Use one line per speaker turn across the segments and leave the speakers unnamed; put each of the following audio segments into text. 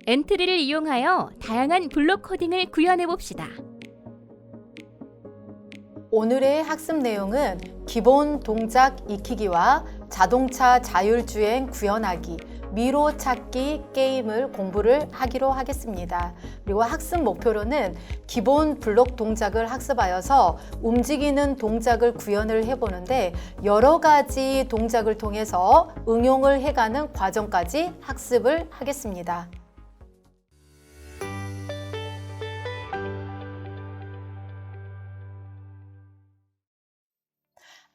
엔트리를 이용하여 다양한 블록 코딩을 구현해 봅시다.
오늘의 학습 내용은 기본 동작 익히기와 자동차 자율주행 구현하기, 미로 찾기 게임을 공부를 하기로 하겠습니다. 그리고 학습 목표로는 기본 블록 동작을 학습하여서 움직이는 동작을 구현을 해보는데 여러 가지 동작을 통해서 응용을 해가는 과정까지 학습을 하겠습니다.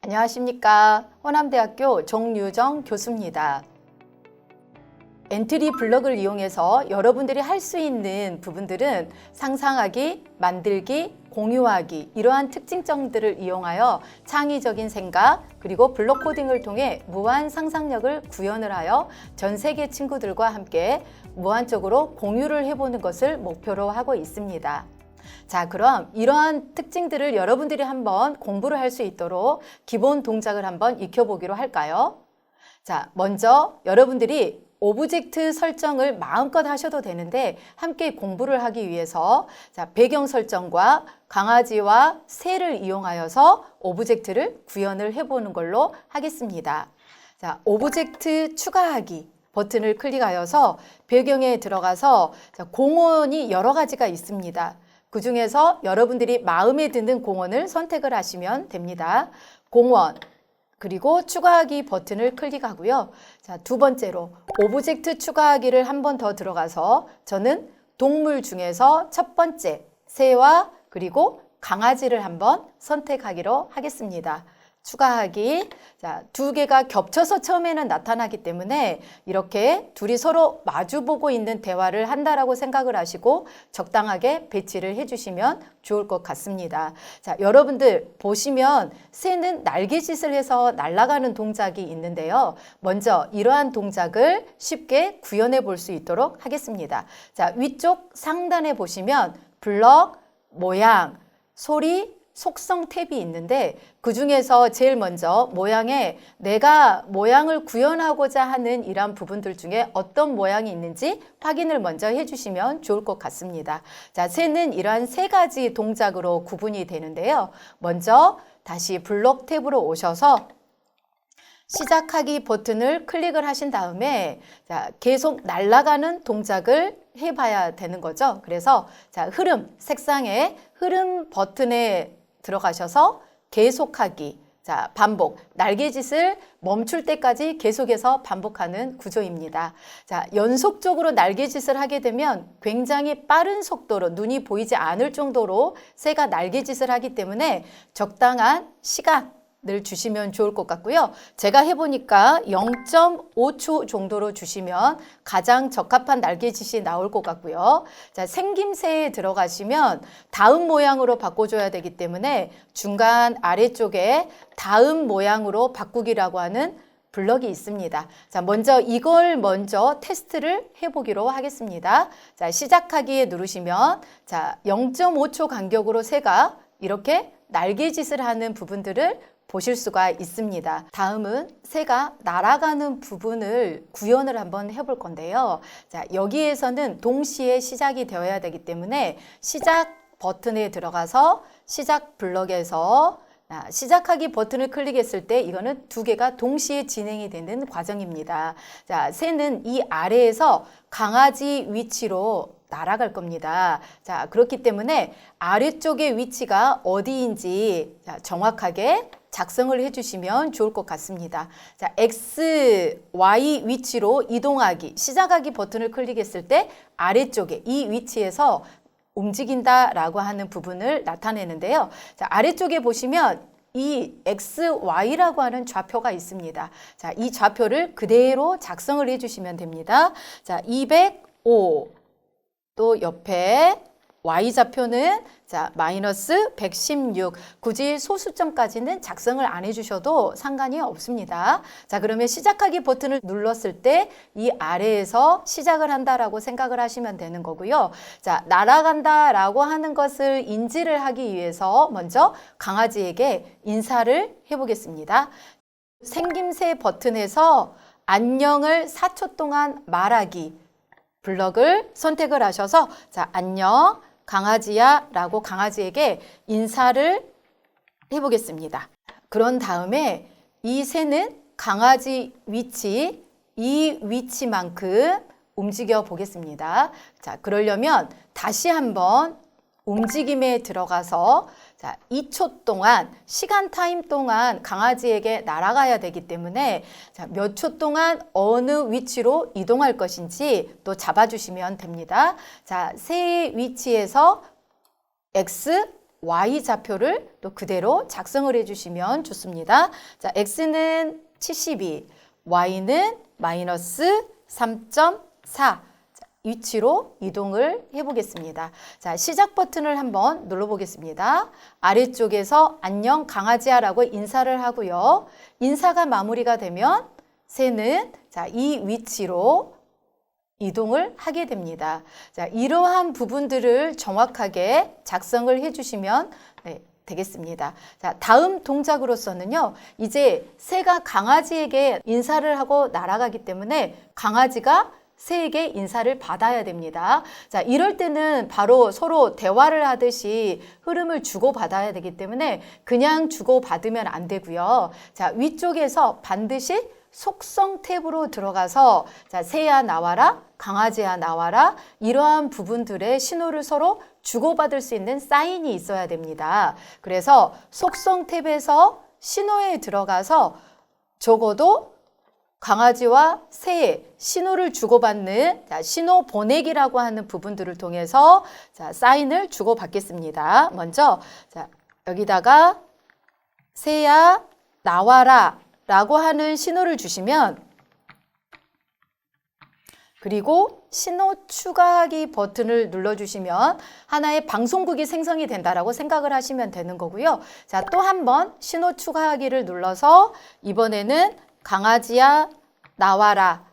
안녕하십니까. 호남대학교 정유정 교수입니다. 엔트리 블럭을 이용해서 여러분들이 할 수 있는 부분들은 상상하기, 만들기, 공유하기 이러한 특징점들을 이용하여 창의적인 생각 그리고 블록 코딩을 통해 무한 상상력을 구현을 하여 전 세계 친구들과 함께 무한적으로 공유를 해보는 것을 목표로 하고 있습니다. 자, 그럼 이러한 특징들을 여러분들이 한번 공부를 할 수 있도록 기본 동작을 한번 익혀보기로 할까요? 자, 먼저 여러분들이 오브젝트 설정을 마음껏 하셔도 되는데 함께 공부를 하기 위해서 자, 배경 설정과 강아지와 새를 이용하여서 오브젝트를 구현을 해보는 걸로 하겠습니다. 자, 오브젝트 추가하기 버튼을 클릭하여서 배경에 들어가서 자, 공원이 여러 가지가 있습니다. 그 중에서 여러분들이 마음에 드는 공원을 선택을 하시면 됩니다. 공원, 그리고 추가하기 버튼을 클릭하고요. 자, 두 번째로 오브젝트 추가하기를 한 번 더 들어가서 저는 동물 중에서 첫 번째 새와 그리고 강아지를 한번 선택하기로 하겠습니다. 추가하기. 자, 두 개가 겹쳐서 처음에는 나타나기 때문에 이렇게 둘이 서로 마주보고 있는 대화를 한다라고 생각을 하시고 적당하게 배치를 해주시면 좋을 것 같습니다. 자, 여러분들 보시면 새는 날개짓을 해서 날아가는 동작이 있는데요. 먼저 이러한 동작을 쉽게 구현해 볼 수 있도록 하겠습니다. 자, 위쪽 상단에 보시면 블럭, 모양, 소리, 속성 탭이 있는데 그 중에서 제일 먼저 모양에 내가 모양을 구현하고자 하는 이러한 부분들 중에 어떤 모양이 있는지 확인을 먼저 해주시면 좋을 것 같습니다. 자, 새는 이러한 세 가지 동작으로 구분이 되는데요. 먼저 다시 블록 탭으로 오셔서 시작하기 버튼을 클릭을 하신 다음에 자, 계속 날아가는 동작을 해봐야 되는 거죠. 그래서 자, 흐름, 색상의 흐름 버튼에 들어가셔서 계속하기, 자, 반복, 날개짓을 멈출 때까지 계속해서 반복하는 구조입니다. 자, 연속적으로 날개짓을 하게 되면 굉장히 빠른 속도로 눈이 보이지 않을 정도로 새가 날개짓을 하기 때문에 적당한 시간을 주시면 좋을 것 같고요. 제가 해보니까 0.5초 정도로 주시면 가장 적합한 날개짓이 나올 것 같고요. 자, 생김새에 들어가시면 다음 모양으로 바꿔줘야 되기 때문에 중간 아래쪽에 다음 모양으로 바꾸기라고 하는 블럭이 있습니다. 자, 먼저 이걸 먼저 테스트를 해보기로 하겠습니다. 자, 시작하기에 누르시면 자, 0.5초 간격으로 새가 이렇게 날개짓을 하는 부분들을 보실 수가 있습니다. 다음은 새가 날아가는 부분을 구현을 한번 해볼 건데요. 자, 여기에서는 동시에 시작이 되어야 되기 때문에 시작 버튼에 들어가서 시작 블럭에서 시작하기 버튼을 클릭했을 때 이거는 두 개가 동시에 진행이 되는 과정입니다. 자, 새는 이 아래에서 강아지 위치로 날아갈 겁니다. 자, 그렇기 때문에 아래쪽의 위치가 어디인지 정확하게 작성을 해주시면 좋을 것 같습니다. 자, X, Y 위치로 이동하기, 시작하기 버튼을 클릭했을 때 아래쪽에 이 위치에서 움직인다라고 하는 부분을 나타내는데요. 자, 아래쪽에 보시면 이 X, Y라고 하는 좌표가 있습니다. 자, 이 좌표를 그대로 작성을 해주시면 됩니다. 자, 205, 또 옆에 Y좌표는 자, 마이너스 116. 굳이 소수점까지는 작성을 안 해주셔도 상관이 없습니다. 자, 그러면 시작하기 버튼을 눌렀을 때 이 아래에서 시작을 한다라고 생각을 하시면 되는 거고요. 자, 날아간다라고 하는 것을 인지를 하기 위해서 먼저 강아지에게 인사를 해보겠습니다. 생김새 버튼에서 안녕을 4초 동안 말하기. 블럭을 선택을 하셔서 자, 안녕 강아지야 라고 강아지에게 인사를 해보겠습니다. 그런 다음에 이 새는 강아지 위치, 이 위치만큼 움직여 보겠습니다. 자, 그러려면 다시 한번 움직임에 들어가서 자, 2초 동안 시간 타임 동안 강아지에게 날아가야 되기 때문에 자, 몇 초 동안 어느 위치로 이동할 것인지 또 잡아주시면 됩니다. 자, 새의 위치에서 X, Y 좌표를 또 그대로 작성을 해주시면 좋습니다. 자, X는 72, Y는 마이너스 3.4. 위치로 이동을 해보겠습니다. 자, 시작 버튼을 한번 눌러보겠습니다. 아래쪽에서 안녕 강아지야 라고 인사를 하고요. 인사가 마무리가 되면 새는 자, 이 위치로 이동을 하게 됩니다. 자, 이러한 부분들을 정확하게 작성을 해주시면 되겠습니다. 자, 다음 동작으로서는요, 이제 새가 강아지에게 인사를 하고 날아가기 때문에 강아지가 새에게 인사를 받아야 됩니다. 자, 이럴 때는 바로 서로 대화를 하듯이 흐름을 주고받아야 되기 때문에 그냥 주고받으면 안 되고요. 자, 위쪽에서 반드시 속성 탭으로 들어가서 자, 새야 나와라, 강아지야 나와라 이러한 부분들의 신호를 서로 주고받을 수 있는 사인이 있어야 됩니다. 그래서 속성 탭에서 신호에 들어가서 적어도 강아지와 새의 신호를 주고받는 자, 신호 보내기라고 하는 부분들을 통해서 자, 사인을 주고받겠습니다. 먼저 자, 여기다가 새야 나와라 라고 하는 신호를 주시면 그리고 신호 추가하기 버튼을 눌러주시면 하나의 방송국이 생성이 된다라고 생각을 하시면 되는 거고요. 자, 또 한 번 신호 추가하기를 눌러서 이번에는 강아지야 나와라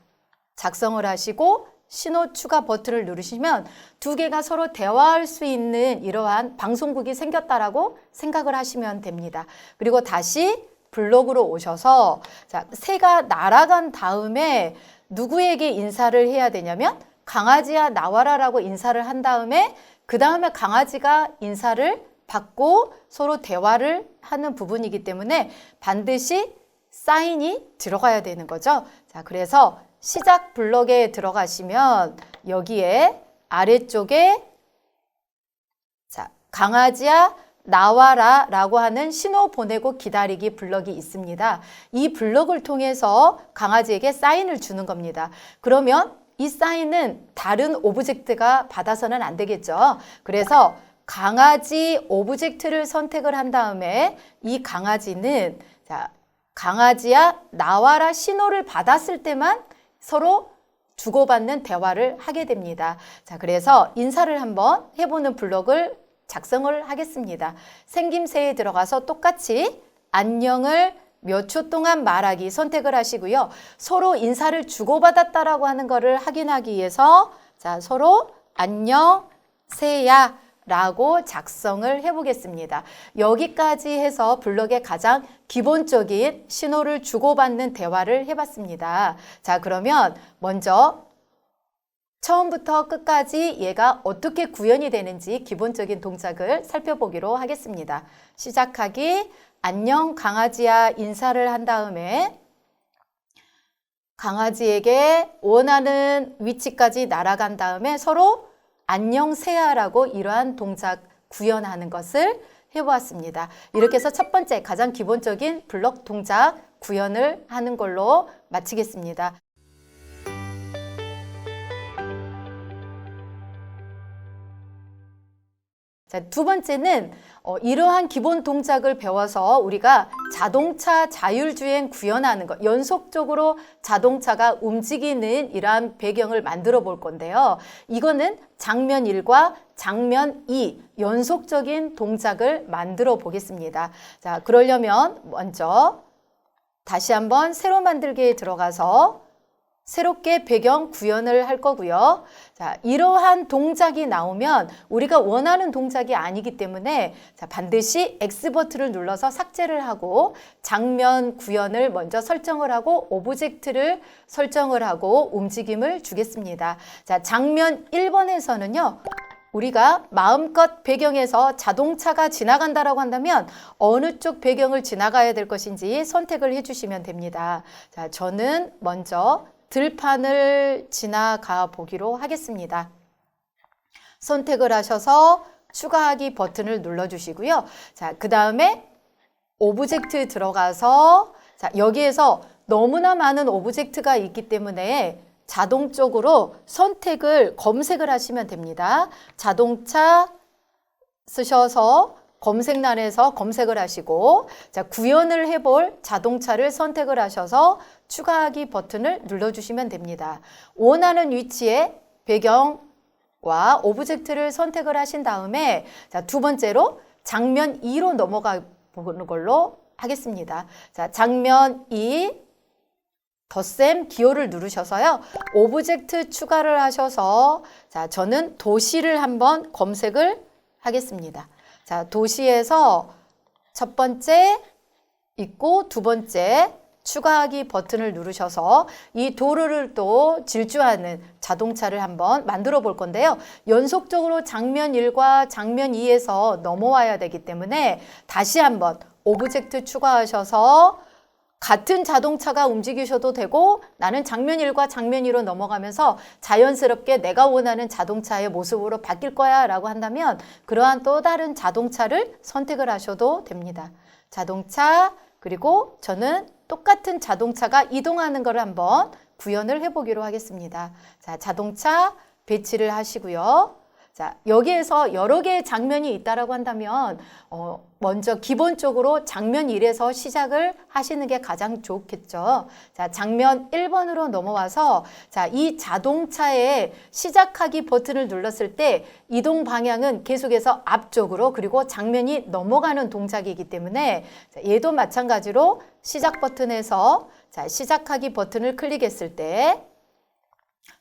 작성을 하시고 신호 추가 버튼을 누르시면 두 개가 서로 대화할 수 있는 이러한 방송국이 생겼다라고 생각을 하시면 됩니다. 그리고 다시 블록으로 오셔서 자, 새가 날아간 다음에 누구에게 인사를 해야 되냐면 강아지야 나와라라고 인사를 한 다음에 그 다음에 강아지가 인사를 받고 서로 대화를 하는 부분이기 때문에 반드시 사인이 들어가야 되는 거죠. 자, 그래서 시작 블럭에 들어가시면 여기에 아래쪽에 자, 강아지야 나와라 라고 하는 신호 보내고 기다리기 블럭이 있습니다. 이 블럭을 통해서 강아지에게 사인을 주는 겁니다. 그러면 이 사인은 다른 오브젝트가 받아서는 안 되겠죠. 그래서 강아지 오브젝트를 선택을 한 다음에 이 강아지는 자, 강아지야 나와라 신호를 받았을 때만 서로 주고받는 대화를 하게 됩니다. 자, 그래서 인사를 한번 해보는 블럭을 작성을 하겠습니다. 생김새에 들어가서 똑같이 안녕을 몇 초 동안 말하기 선택을 하시고요. 서로 인사를 주고받았다라고 하는 것을 확인하기 위해서 자, 서로 안녕 새야 라고 작성을 해보겠습니다. 여기까지 해서 블럭의 가장 기본적인 신호를 주고받는 대화를 해봤습니다. 자, 그러면 먼저 처음부터 끝까지 얘가 어떻게 구현이 되는지 기본적인 동작을 살펴보기로 하겠습니다. 시작하기, 안녕 강아지야 인사를 한 다음에 강아지에게 원하는 위치까지 날아간 다음에 서로 안녕 새야라고 이러한 동작 구현하는 것을 해보았습니다. 이렇게 해서 첫 번째 가장 기본적인 블럭 동작 구현을 하는 걸로 마치겠습니다. 자, 두 번째는 이러한 기본 동작을 배워서 우리가 자동차 자율주행 구현하는 것, 연속적으로 자동차가 움직이는 이러한 배경을 만들어 볼 건데요. 이거는 장면 1과 장면 2 연속적인 동작을 만들어 보겠습니다. 자, 그러려면 먼저 다시 한번 새로 만들기에 들어가서 새롭게 배경 구현을 할 거고요. 자, 이러한 동작이 나오면 우리가 원하는 동작이 아니기 때문에 자, 반드시 X 버튼을 눌러서 삭제를 하고 장면 구현을 먼저 설정을 하고 오브젝트를 설정을 하고 움직임을 주겠습니다. 자, 장면 1번에서는요. 우리가 마음껏 배경에서 자동차가 지나간다라고 한다면 어느 쪽 배경을 지나가야 될 것인지 선택을 해주시면 됩니다. 자, 저는 먼저 들판을 지나가 보기로 하겠습니다. 선택을 하셔서 추가하기 버튼을 눌러주시고요. 자, 그 다음에 오브젝트 들어가서 자, 여기에서 너무나 많은 오브젝트가 있기 때문에 자동적으로 선택을 검색을 하시면 됩니다. 자동차 쓰셔서 검색란에서 검색을 하시고 자, 구현을 해볼 자동차를 선택을 하셔서 추가하기 버튼을 눌러주시면 됩니다. 원하는 위치에 배경과 오브젝트를 선택을 하신 다음에 자, 두 번째로 장면 2로 넘어가 보는 걸로 하겠습니다. 자, 장면 2 덧셈 기호를 누르셔서요. 오브젝트 추가를 하셔서 자, 저는 도시를 한번 검색을 하겠습니다. 자, 도시에서 첫 번째 있고 두 번째 추가하기 버튼을 누르셔서 이 도로를 또 질주하는 자동차를 한번 만들어 볼 건데요. 연속적으로 장면 1과 장면 2에서 넘어와야 되기 때문에 다시 한번 오브젝트 추가하셔서 같은 자동차가 움직이셔도 되고 나는 장면 1과 장면 2로 넘어가면서 자연스럽게 내가 원하는 자동차의 모습으로 바뀔 거야 라고 한다면 그러한 또 다른 자동차를 선택을 하셔도 됩니다. 자동차 그리고 저는 똑같은 자동차가 이동하는 것을 한번 구현을 해보기로 하겠습니다. 자, 자동차 배치를 하시고요. 자, 여기에서 여러 개의 장면이 있다라고 한다면 먼저 기본적으로 장면 1에서 시작을 하시는 게 가장 좋겠죠. 자, 장면 1번으로 넘어와서 자, 이 자동차의 시작하기 버튼을 눌렀을 때 이동 방향은 계속해서 앞쪽으로 그리고 장면이 넘어가는 동작이기 때문에 자, 얘도 마찬가지로 시작 버튼에서 자, 시작하기 버튼을 클릭했을 때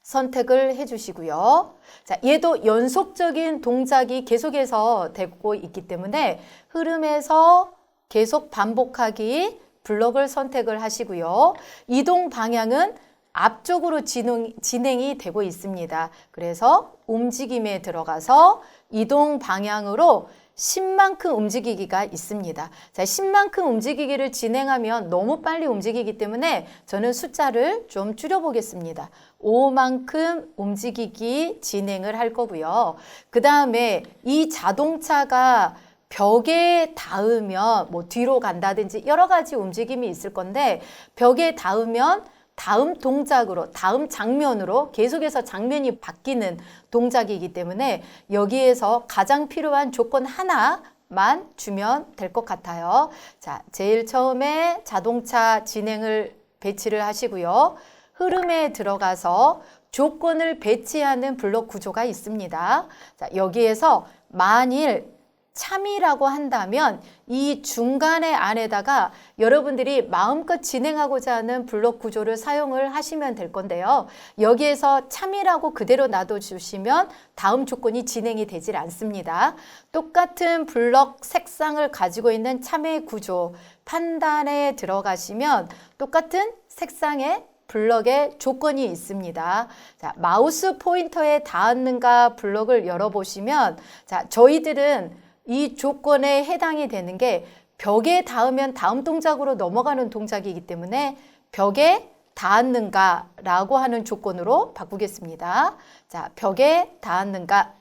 선택을 해주시고요. 자, 얘도 연속적인 동작이 계속해서 되고 있기 때문에 흐름에서 계속 반복하기 블럭을 선택을 하시고요. 이동 방향은 앞쪽으로 진행이 되고 있습니다. 그래서 움직임에 들어가서 이동 방향으로 10만큼 움직이기가 있습니다. 자, 10만큼 움직이기를 진행하면 너무 빨리 움직이기 때문에 저는 숫자를 좀 줄여보겠습니다. 5만큼 움직이기 진행을 할 거고요. 그 다음에 이 자동차가 벽에 닿으면 뭐 뒤로 간다든지 여러 가지 움직임이 있을 건데 벽에 닿으면 다음 동작으로, 다음 장면으로 계속해서 장면이 바뀌는 동작이기 때문에 여기에서 가장 필요한 조건 하나만 주면 될 것 같아요. 자, 제일 처음에 자동차 진행을 배치를 하시고요. 흐름에 들어가서 조건을 배치하는 블록 구조가 있습니다. 자, 여기에서 만일 참이라고 한다면 이 중간에 안에다가 여러분들이 마음껏 진행하고자 하는 블록 구조를 사용을 하시면 될 건데요. 여기에서 참이라고 그대로 놔둬주시면 다음 조건이 진행이 되질 않습니다. 똑같은 블록 색상을 가지고 있는 참의 구조 판단에 들어가시면 똑같은 색상의 블럭의 조건이 있습니다. 자, 마우스 포인터에 닿았는가 블럭을 열어보시면 자, 저희들은 이 조건에 해당이 되는 게 벽에 닿으면 다음 동작으로 넘어가는 동작이기 때문에 벽에 닿았는가 라고 하는 조건으로 바꾸겠습니다. 자, 벽에 닿았는가.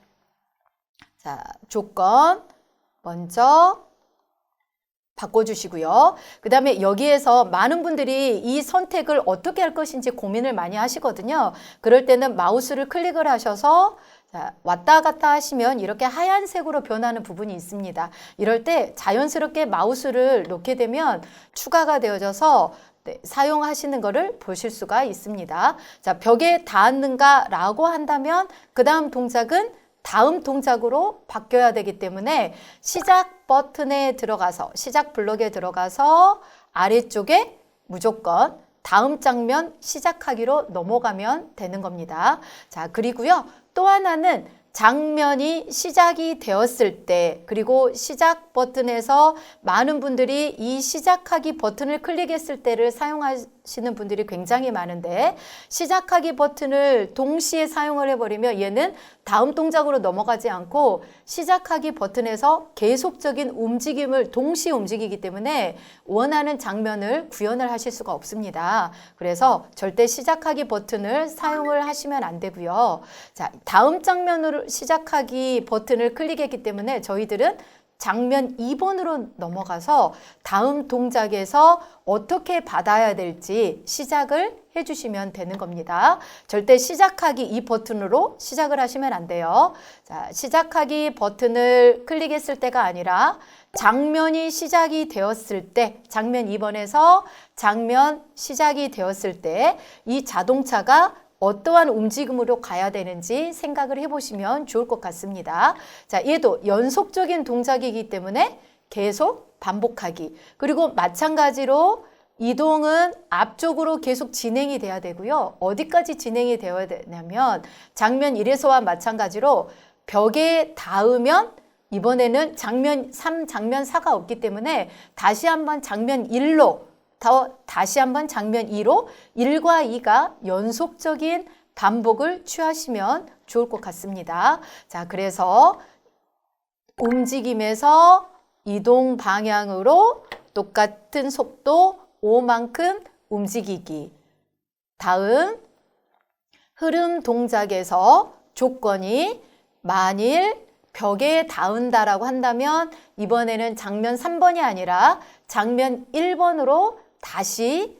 자, 조건 먼저 바꿔주시고요. 그 다음에 여기에서 많은 분들이 이 선택을 어떻게 할 것인지 고민을 많이 하시거든요. 그럴 때는 마우스를 클릭을 하셔서 자, 왔다 갔다 하시면 이렇게 하얀색으로 변하는 부분이 있습니다. 이럴 때 자연스럽게 마우스를 놓게 되면 추가가 되어져서 사용하시는 것을 보실 수가 있습니다. 자, 벽에 닿았는가 라고 한다면 그 다음 동작은 다음 동작으로 바뀌어야 되기 때문에 시작 버튼에 들어가서 시작 블럭에 들어가서 아래쪽에 무조건 다음 장면 시작하기로 넘어가면 되는 겁니다. 자, 그리고요. 또 하나는 장면이 시작이 되었을 때, 그리고 시작 버튼에서 많은 분들이 이 시작하기 버튼을 클릭했을 때를 사용하시는 분들이 굉장히 많은데, 시작하기 버튼을 동시에 사용을 해버리면 얘는 다음 동작으로 넘어가지 않고 시작하기 버튼에서 계속적인 움직임을 동시에 움직이기 때문에 원하는 장면을 구현을 하실 수가 없습니다. 그래서 절대 시작하기 버튼을 사용을 하시면 안 되고요. 자, 다음 장면으로 시작하기 버튼을 클릭했기 때문에 저희들은 장면 2번으로 넘어가서 다음 동작에서 어떻게 받아야 될지 시작을 해주시면 되는 겁니다. 절대 시작하기 이 버튼으로 시작을 하시면 안 돼요. 자, 시작하기 버튼을 클릭했을 때가 아니라 장면이 시작이 되었을 때, 장면 2번에서 장면 시작이 되었을 때 이 자동차가 어떠한 움직임으로 가야 되는지 생각을 해보시면 좋을 것 같습니다. 자, 얘도 연속적인 동작이기 때문에 계속 반복하기. 그리고 마찬가지로 이동은 앞쪽으로 계속 진행이 돼야 되고요. 어디까지 진행이 되어야 되냐면 장면 1에서와 마찬가지로 벽에 닿으면 이번에는 장면 3, 장면 4가 없기 때문에 다시 한번 장면 1로 다시 한번 장면 2로 1과 2가 연속적인 반복을 취하시면 좋을 것 같습니다. 자, 그래서 움직임에서 이동 방향으로 똑같은 속도 5만큼 움직이기. 다음 흐름 동작에서 조건이 만일 벽에 닿는다라고 한다면 이번에는 장면 3번이 아니라 장면 1번으로 다시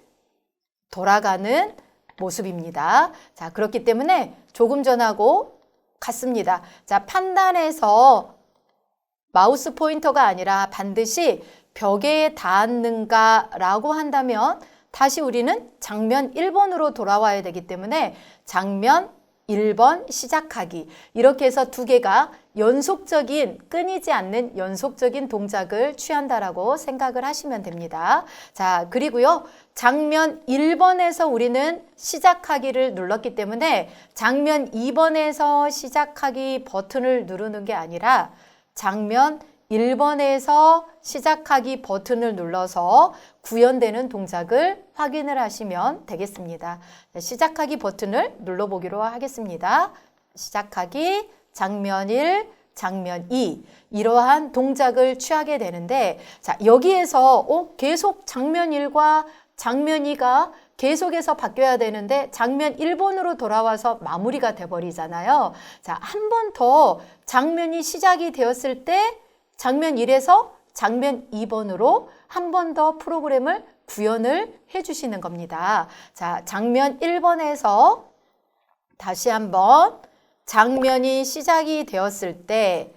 돌아가는 모습입니다. 자, 그렇기 때문에 조금 전하고 같습니다. 자, 판단에서 마우스 포인터가 아니라 반드시 벽에 닿았는가라고 한다면 다시 우리는 장면 1번으로 돌아와야 되기 때문에 장면 1번 시작하기. 이렇게 해서 두 개가 연속적인, 끊이지 않는 연속적인 동작을 취한다라고 생각을 하시면 됩니다. 자, 그리고요. 장면 1번에서 우리는 시작하기를 눌렀기 때문에 장면 2번에서 시작하기 버튼을 누르는 게 아니라 장면 1번에서 시작하기 버튼을 눌러서 구현되는 동작을 확인을 하시면 되겠습니다. 시작하기 버튼을 눌러보기로 하겠습니다. 시작하기, 장면 1, 장면 2 이러한 동작을 취하게 되는데 자, 여기에서 계속 장면 1과 장면 2가 계속해서 바뀌어야 되는데 장면 1번으로 돌아와서 마무리가 돼버리잖아요. 자, 한 번 더 장면이 시작이 되었을 때 장면 1에서 장면 2번으로 한 번 더 프로그램을 구현을 해주시는 겁니다. 자, 장면 1번에서 다시 한번 장면이 시작이 되었을 때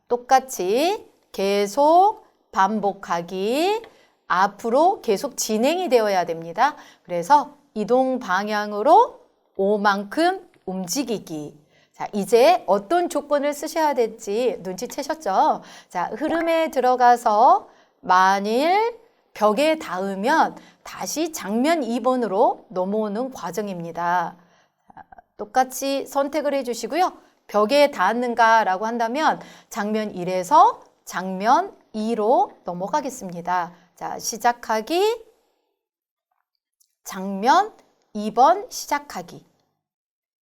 똑같이 계속 반복하기, 앞으로 계속 진행이 되어야 됩니다. 그래서 이동 방향으로 5만큼 움직이기. 자, 이제 어떤 조건을 쓰셔야 될지 눈치채셨죠? 자, 흐름에 들어가서 만일 벽에 닿으면 다시 장면 2번으로 넘어오는 과정입니다. 똑같이 선택을 해주시고요. 벽에 닿았는가라고 한다면 장면 1에서 장면 2로 넘어가겠습니다. 자, 시작하기, 장면 2번 시작하기.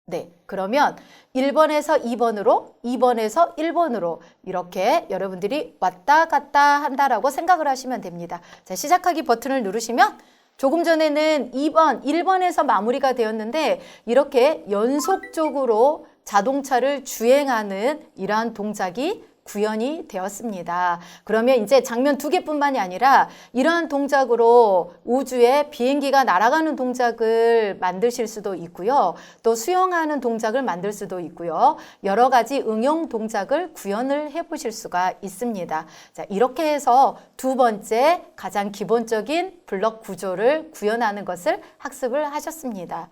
네, 그러면 1번에서 2번으로, 2번에서 1번으로 이렇게 여러분들이 왔다 갔다 한다라고 생각을 하시면 됩니다. 자, 시작하기 버튼을 누르시면 조금 전에는 1번에서 마무리가 되었는데 이렇게 연속적으로 자동차를 주행하는 이러한 동작이 구현이 되었습니다. 그러면 이제 장면 2개뿐만이 아니라 이러한 동작으로 우주에 비행기가 날아가는 동작을 만드실 수도 있고요. 또 수영하는 동작을 만들 수도 있고요. 여러 가지 응용 동작을 구현을 해보실 수가 있습니다. 자, 이렇게 해서 두 번째 가장 기본적인 블록 구조를 구현하는 것을 학습을 하셨습니다.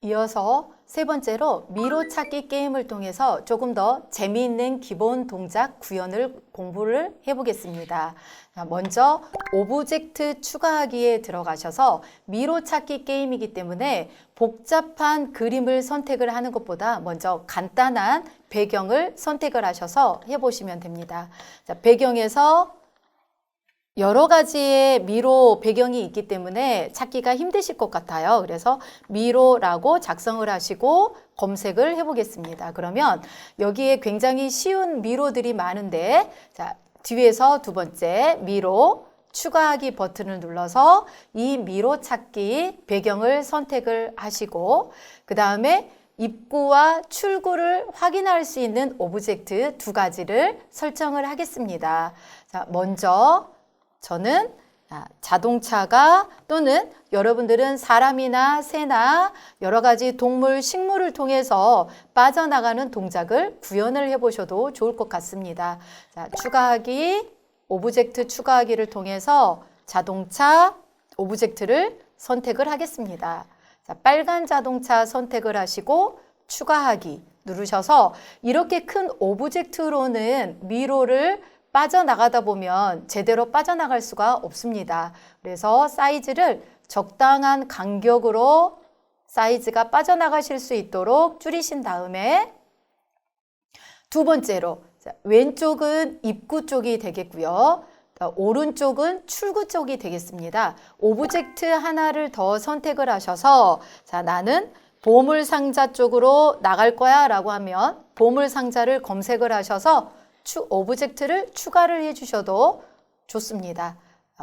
이어서 세 번째로 미로 찾기 게임을 통해서 조금 더 재미있는 기본 동작 구현을 공부를 해보겠습니다. 먼저 오브젝트 추가하기에 들어가셔서 미로 찾기 게임이기 때문에 복잡한 그림을 선택을 하는 것보다 먼저 간단한 배경을 선택을 하셔서 해보시면 됩니다. 자, 배경에서 여러 가지의 미로 배경이 있기 때문에 찾기가 힘드실 것 같아요. 그래서 미로라고 작성을 하시고 검색을 해보겠습니다. 그러면 여기에 굉장히 쉬운 미로들이 많은데, 자, 뒤에서 두 번째 미로 추가하기 버튼을 눌러서 이 미로 찾기 배경을 선택을 하시고, 그 다음에 입구와 출구를 확인할 수 있는 오브젝트 두 가지를 설정을 하겠습니다. 자, 먼저 저는 자동차가 또는 여러분들은 사람이나 새나 여러 가지 동물, 식물을 통해서 빠져나가는 동작을 구현을 해보셔도 좋을 것 같습니다. 자, 추가하기, 오브젝트 추가하기를 통해서 자동차 오브젝트를 선택을 하겠습니다. 자, 빨간 자동차 선택을 하시고 추가하기 누르셔서 이렇게 큰 오브젝트로는 미로를 빠져나가다 보면 제대로 빠져나갈 수가 없습니다. 그래서 사이즈를 적당한 간격으로 사이즈가 빠져나가실 수 있도록 줄이신 다음에 두 번째로 왼쪽은 입구 쪽이 되겠고요. 오른쪽은 출구 쪽이 되겠습니다. 오브젝트 하나를 더 선택을 하셔서 자, 나는 보물상자 쪽으로 나갈 거야 라고 하면 보물상자를 검색을 하셔서 오브젝트를 추가를 해주셔도 좋습니다.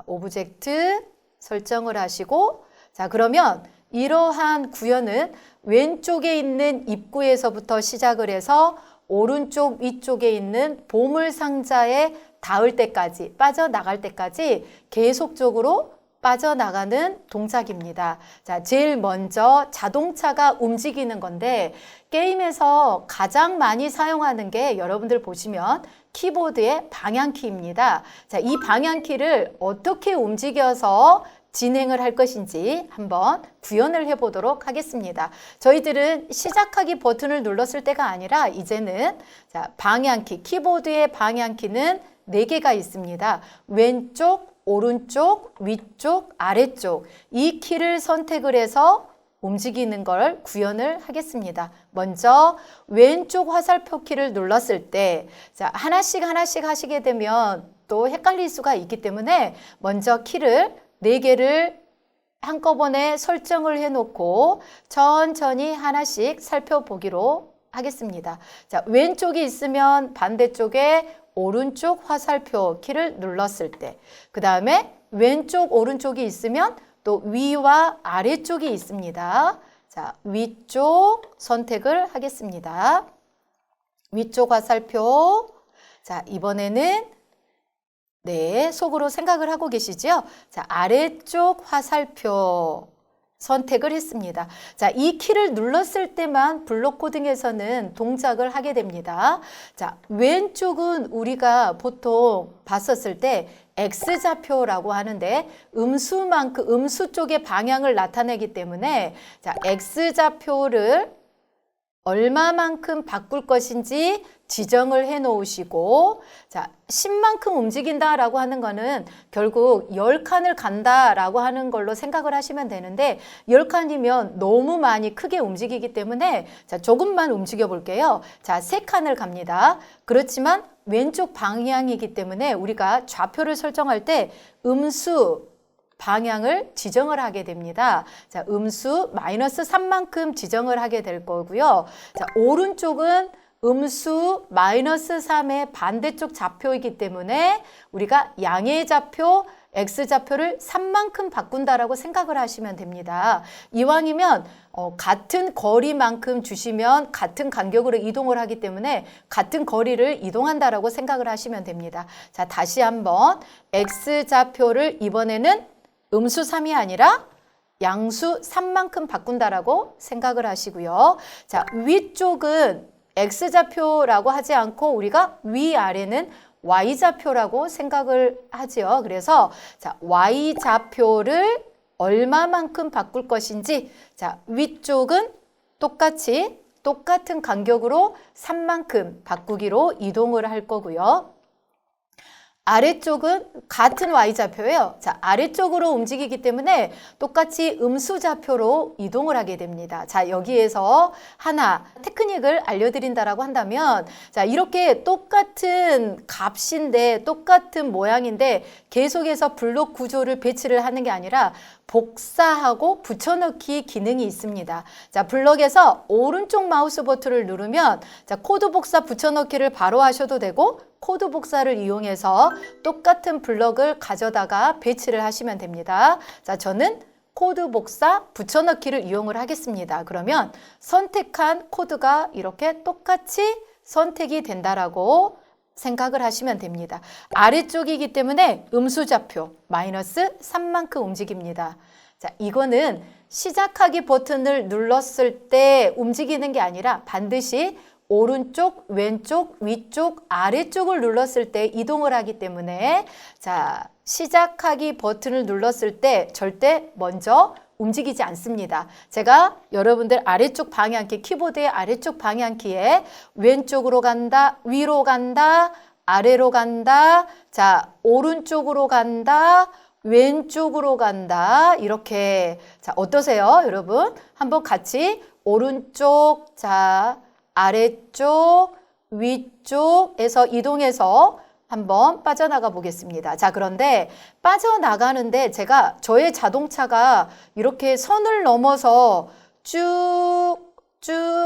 오브젝트 설정을 하시고, 자, 그러면 이러한 구현은 왼쪽에 있는 입구에서부터 시작을 해서 오른쪽 위쪽에 있는 보물상자에 닿을 때까지, 빠져나갈 때까지 계속적으로 빠져나가는 동작입니다. 자, 제일 먼저 자동차가 움직이는 건데 게임에서 가장 많이 사용하는 게 여러분들 보시면 키보드의 방향키입니다. 자, 이 방향키를 어떻게 움직여서 진행을 할 것인지 한번 구현을 해보도록 하겠습니다. 저희들은 시작하기 버튼을 눌렀을 때가 아니라 이제는 자, 방향키, 키보드의 방향키는 4개가 있습니다. 왼쪽, 오른쪽, 위쪽, 아래쪽 이 키를 선택을 해서 움직이는 걸 구현을 하겠습니다. 먼저 왼쪽 화살표 키를 눌렀을 때 자, 하나씩 하시게 되면 또 헷갈릴 수가 있기 때문에 먼저 키를 4개를 한꺼번에 설정을 해놓고 천천히 하나씩 살펴보기로 하겠습니다. 자, 왼쪽이 있으면 반대쪽에 오른쪽 화살표 키를 눌렀을 때, 그 다음에 왼쪽, 오른쪽이 있으면 또 위와 아래쪽이 있습니다. 자, 위쪽 선택을 하겠습니다. 위쪽 화살표. 자, 이번에는 네, 속으로 생각을 하고 계시죠? 자, 아래쪽 화살표 선택을 했습니다. 자, 이 키를 눌렀을 때만 블록 코딩에서는 동작을 하게 됩니다. 자, 왼쪽은 우리가 보통 봤었을 때 X좌표라고 하는데 음수 쪽의 방향을 나타내기 때문에 자, X좌표를 얼마만큼 바꿀 것인지 지정을 해 놓으시고 자, 10만큼 움직인다라고 하는 거는 결국 10칸을 간다라고 하는 걸로 생각을 하시면 되는데 10칸이면 너무 많이 크게 움직이기 때문에 자, 조금만 움직여 볼게요. 자, 3칸을 갑니다. 그렇지만 왼쪽 방향이기 때문에 우리가 좌표를 설정할 때 음수 방향을 지정을 하게 됩니다. 자, 음수 -3만큼 지정을 하게 될 거고요. 자, 오른쪽은 음수 -3의 반대쪽 좌표이기 때문에 우리가 양의 좌표, X좌표를 3만큼 바꾼다라고 생각을 하시면 됩니다. 이왕이면 같은 거리만큼 주시면 같은 간격으로 이동을 하기 때문에 같은 거리를 이동한다라고 생각을 하시면 됩니다. 자, 다시 한번 X좌표를 이번에는 음수 3이 아니라 양수 3만큼 바꾼다라고 생각을 하시고요. 자, 위쪽은 X좌표라고 하지 않고 우리가 위아래는 Y좌표라고 생각을 하죠. 그래서 자, Y좌표를 얼마만큼 바꿀 것인지 자, 위쪽은 똑같이 똑같은 간격으로 3만큼 바꾸기로 이동을 할 거고요. 아래쪽은 같은 Y좌표예요. 자, 아래쪽으로 움직이기 때문에 똑같이 음수좌표로 이동을 하게 됩니다. 자, 여기에서 하나 테크닉을 알려드린다라고 한다면, 자, 이렇게 똑같은 값인데, 똑같은 모양인데 계속해서 블록 구조를 배치를 하는 게 아니라 복사하고 붙여넣기 기능이 있습니다. 자, 블럭에서 오른쪽 마우스 버튼을 누르면 자, 코드 복사 붙여넣기를 바로 하셔도 되고 코드 복사를 이용해서 똑같은 블럭을 가져다가 배치를 하시면 됩니다. 자, 저는 코드 복사 붙여넣기를 이용을 하겠습니다. 그러면 선택한 코드가 이렇게 똑같이 선택이 된다라고 생각을 하시면 됩니다. 아래쪽이기 때문에 음수좌표 마이너스 3만큼 움직입니다. 자, 이거는 시작하기 버튼을 눌렀을 때 움직이는 게 아니라 반드시 오른쪽, 왼쪽, 위쪽, 아래쪽을 눌렀을 때 이동을 하기 때문에 자, 시작하기 버튼을 눌렀을 때 절대 먼저 움직이지 않습니다. 제가 여러분들 아래쪽 방향키, 키보드의 아래쪽 방향키에 왼쪽으로 간다, 위로 간다, 아래로 간다, 자, 오른쪽으로 간다, 왼쪽으로 간다. 이렇게. 자, 어떠세요, 여러분? 한번 같이 오른쪽, 자, 아래쪽, 위쪽에서 이동해서 한번 빠져나가 보겠습니다. 자, 그런데 빠져나가는데 제가 저의 자동차가 이렇게 선을 넘어서 쭉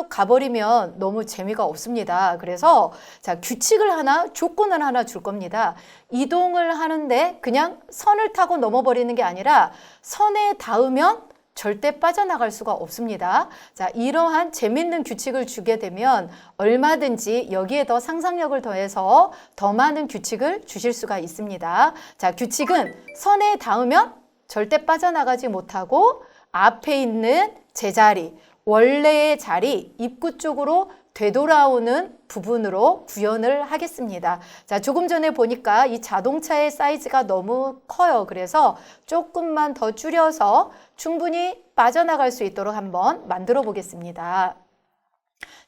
가버리면 너무 재미가 없습니다. 그래서 자, 규칙을 하나, 조건을 하나 줄 겁니다. 이동을 하는데 그냥 선을 타고 넘어버리는 게 아니라 선에 닿으면 절대 빠져나갈 수가 없습니다. 자, 이러한 재밌는 규칙을 주게 되면 얼마든지 여기에 더 상상력을 더해서 더 많은 규칙을 주실 수가 있습니다. 자, 규칙은 선에 닿으면 절대 빠져나가지 못하고 앞에 있는 제자리, 원래의 자리, 입구 쪽으로 되돌아오는 부분으로 구현을 하겠습니다. 자, 조금 전에 보니까 이 자동차의 사이즈가 너무 커요. 그래서 조금만 더 줄여서 충분히 빠져나갈 수 있도록 한번 만들어 보겠습니다.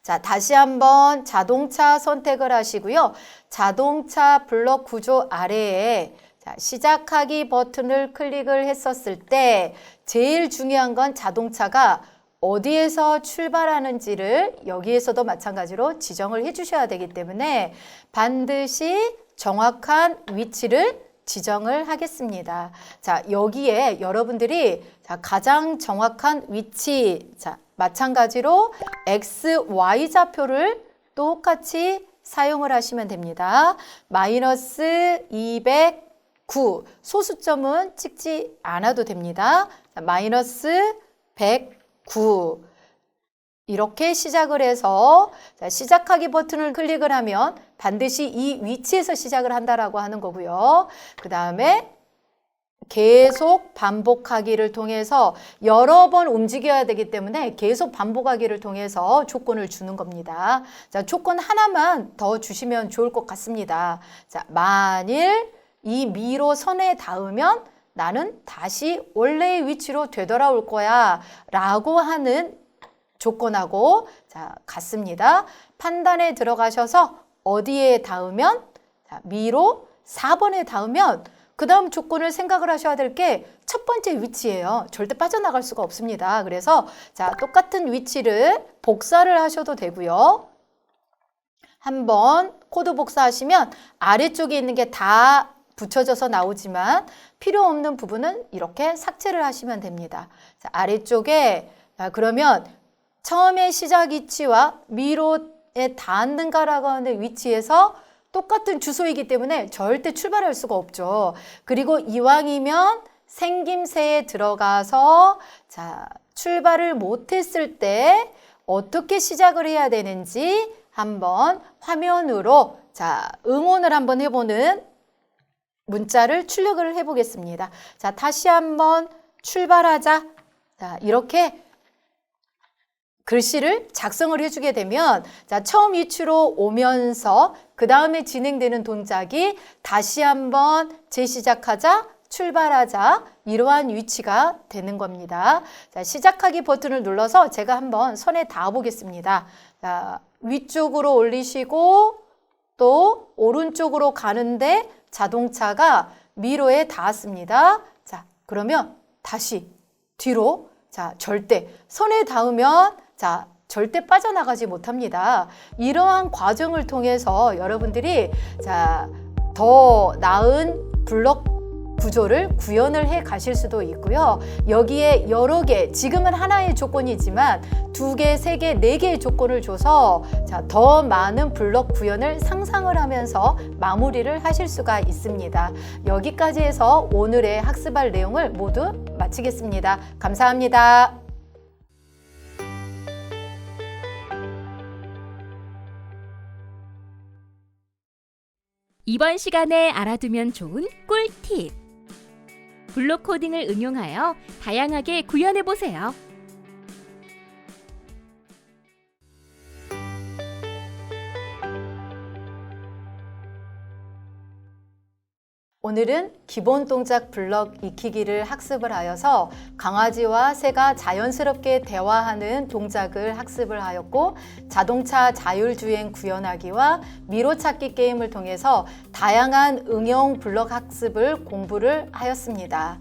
자, 다시 한번 자동차 선택을 하시고요. 자동차 블록 구조 아래에 자, 시작하기 버튼을 클릭을 했었을 때 제일 중요한 건 자동차가 어디에서 출발하는지를 여기에서도 마찬가지로 지정을 해 주셔야 되기 때문에 반드시 정확한 위치를 지정을 하겠습니다. 자, 여기에 여러분들이 자, 가장 정확한 위치, 자, 마찬가지로 X, Y 좌표를 똑같이 사용을 하시면 됩니다. 마이너스 209, 소수점은 찍지 않아도 됩니다. 자, 마이너스 109 이렇게 시작을 해서 자, 시작하기 버튼을 클릭을 하면 반드시 이 위치에서 시작을 한다라고 하는 거고요. 그 다음에 계속 반복하기를 통해서 여러 번 움직여야 되기 때문에 계속 반복하기를 통해서 조건을 주는 겁니다. 자, 조건 하나만 더 주시면 좋을 것 같습니다. 자, 만일 이 미로 선에 닿으면 나는 다시 원래의 위치로 되돌아올 거야 라고 하는 조건하고 자, 같습니다. 판단에 들어가셔서 어디에 닿으면 자, 미로 4번에 닿으면 그 다음 조건을 생각을 하셔야 될 게 첫 번째 위치예요. 절대 빠져나갈 수가 없습니다. 그래서 자, 똑같은 위치를 복사를 하셔도 되고요. 한번 코드 복사하시면 아래쪽에 있는 게 다 붙여져서 나오지만 필요 없는 부분은 이렇게 삭제를 하시면 됩니다. 자, 아래쪽에 그러면 처음에 시작 위치와 미로에 닿는가라고 하는 위치에서 똑같은 주소이기 때문에 절대 출발할 수가 없죠. 그리고 이왕이면 생김새에 들어가서 자, 출발을 못했을 때 어떻게 시작을 해야 되는지 한번 화면으로 자, 응원을 한번 해보는 문자를 출력을 해보겠습니다. 자, 다시 한번 출발하자. 자, 이렇게 글씨를 작성을 해주게 되면 자, 처음 위치로 오면서 그 다음에 진행되는 동작이 다시 한번 재시작하자, 출발하자 이러한 위치가 되는 겁니다. 자, 시작하기 버튼을 눌러서 제가 한번 손에 닿아 보겠습니다. 자, 위쪽으로 올리시고 또 오른쪽으로 가는데 자동차가 미로에 닿았습니다. 자, 그러면 다시 뒤로, 자, 절대 손에 닿으면 자, 절대 빠져나가지 못합니다. 이러한 과정을 통해서 여러분들이 자, 더 나은 블록 구조를 구현을 해 가실 수도 있고요. 여기에 여러 개, 지금은 하나의 조건이지만 2개, 3개, 4개의 조건을 줘서 자, 더 많은 블록 구현을 상상을 하면서 마무리를 하실 수가 있습니다. 여기까지 해서 오늘의 학습할 내용을 모두 마치겠습니다. 감사합니다.
이번 시간에 알아두면 좋은 꿀팁. 블록 코딩을 응용하여 다양하게 구현해 보세요.
오늘은 기본 동작 블럭 익히기를 학습을 하여서 강아지와 새가 자연스럽게 대화하는 동작을 학습을 하였고, 자동차 자율주행 구현하기와 미로 찾기 게임을 통해서 다양한 응용 블럭 학습을 공부를 하였습니다.